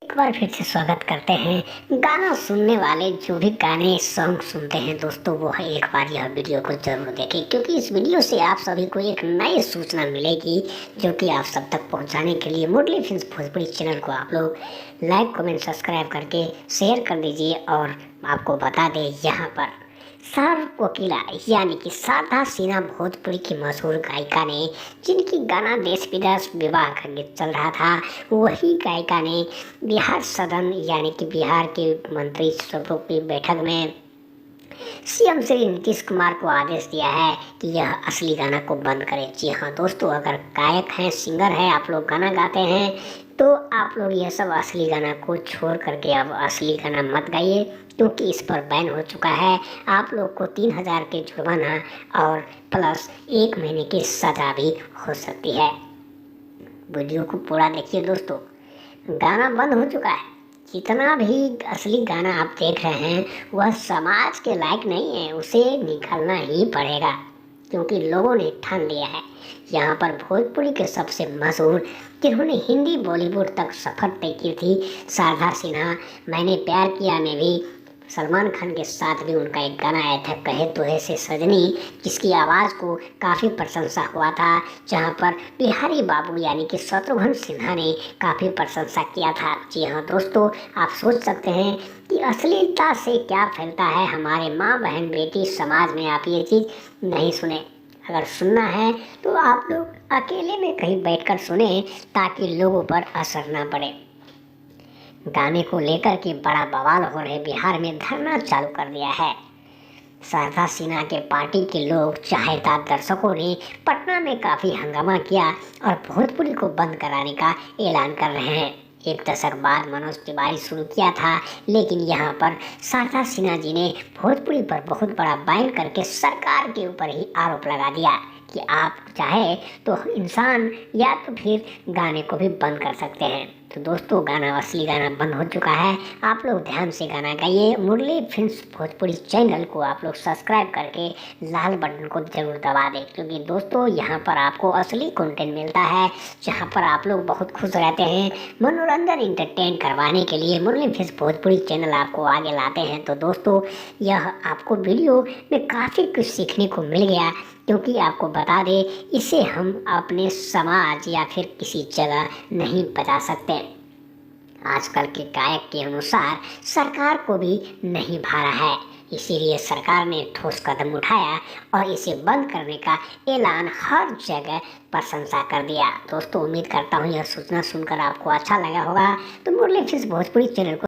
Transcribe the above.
एक बार फिर से स्वागत करते हैं। गाना सुनने वाले जो भी गाने सॉन्ग सुनते हैं दोस्तों, वो है एक बार यह वीडियो को जरूर देखें, क्योंकि इस वीडियो से आप सभी को एक नई सूचना मिलेगी जो कि आप सब तक पहुंचाने के लिए मुरली फिल्म्स भोजपुरी चैनल को आप लोग लाइक कमेंट सब्सक्राइब करके शेयर कर दीजिए। और आपको बता दें, यहाँ पर शाहरुख कोकिला यानी कि शारदा सिन्हा भोजपुरी की मशहूर गायिका ने, जिनकी गाना देश विदेश विवाह का गीत चल रहा था, वही गायिका ने बिहार सदन यानी कि बिहार के मंत्री सभा की बैठक में सीएम श्री नीतीश कुमार को आदेश दिया है कि यह असली गाना को बंद करें। जी हाँ दोस्तों, अगर गायक हैं, सिंगर हैं, आप लोग गाना गाते हैं तो आप लोग यह सब असली गाना को छोड़ करके अब असली गाना मत गाइए, क्योंकि इस पर बैन हो चुका है। आप लोग को 3000 के जुर्माना और प्लस 1 महीने की सजा भी हो सकती है। वीडियो को पूरा देखिए दोस्तों, गाना बंद हो चुका है। जितना भी असली गाना आप देख रहे हैं वह समाज के लायक नहीं है, उसे निकालना ही पड़ेगा, क्योंकि लोगों ने ठान लिया है। यहाँ पर भोजपुरी के सबसे मशहूर, जिन्होंने हिंदी बॉलीवुड तक सफ़र तय की थी, शारदा सिन्हा, मैंने प्यार किया में भी सलमान खान के साथ भी उनका एक गाना आया था, कहे तुहे से सजनी, जिसकी आवाज़ को काफ़ी प्रशंसा हुआ था, जहां पर बिहारी बाबू यानी कि शत्रुघ्न सिन्हा ने काफ़ी प्रशंसा किया था। जी हाँ दोस्तों, आप सोच सकते हैं कि अश्लीलता से क्या फैलता है हमारे माँ बहन बेटी समाज में। आप ये चीज़ नहीं सुने, अगर सुनना है तो आप लोग अकेले में कहीं बैठकर सुने, ताकि लोगों पर असर ना पड़े। गाने को लेकर के बड़ा बवाल हो रहे, बिहार में धरना चालू कर दिया है। शारदा सिन्हा के पार्टी के लोग, चाहेदार दर्शकों ने पटना में काफ़ी हंगामा किया और भोजपुरी को बंद कराने का ऐलान कर रहे हैं। एक दशक बाद मनोज तिवारी शुरू किया था, लेकिन यहाँ पर शारदा सिन्हा जी ने भोजपुरी पर बहुत बड़ा बैन करके सरकार के ऊपर ही आरोप लगा दिया कि आप चाहे तो इंसान या तो फिर गाने को भी बंद कर सकते हैं। तो दोस्तों, गाना असली गाना बंद हो चुका है। आप लोग ध्यान से गाना गाइए। मुरली फिल्म्स भोजपुरी चैनल को आप लोग सब्सक्राइब करके लाल बटन को जरूर दबा दें, क्योंकि दोस्तों यहाँ पर आपको असली कंटेंट मिलता है, जहाँ पर आप लोग बहुत खुश रहते हैं। मनोरंजन इंटरटेन करवाने के लिए मुरली फिल्म्स भोजपुरी चैनल आपको आगे लाते हैं। तो दोस्तों, यह आपको वीडियो में काफ़ी कुछ सीखने को मिल गया, क्योंकि आपको बता दें, इसे हम अपने समाज या फिर किसी जगह नहीं बता सकते। आजकल के गायक के अनुसार सरकार को भी नहीं भा रहा है, इसीलिए सरकार ने ठोस कदम उठाया और इसे बंद करने का ऐलान हर जगह प्रशंसा कर दिया। दोस्तों, उम्मीद करता हूँ यह सूचना सुनकर आपको अच्छा लगा होगा। तो मुरली फिल्म्स भोजपुरी चैनल को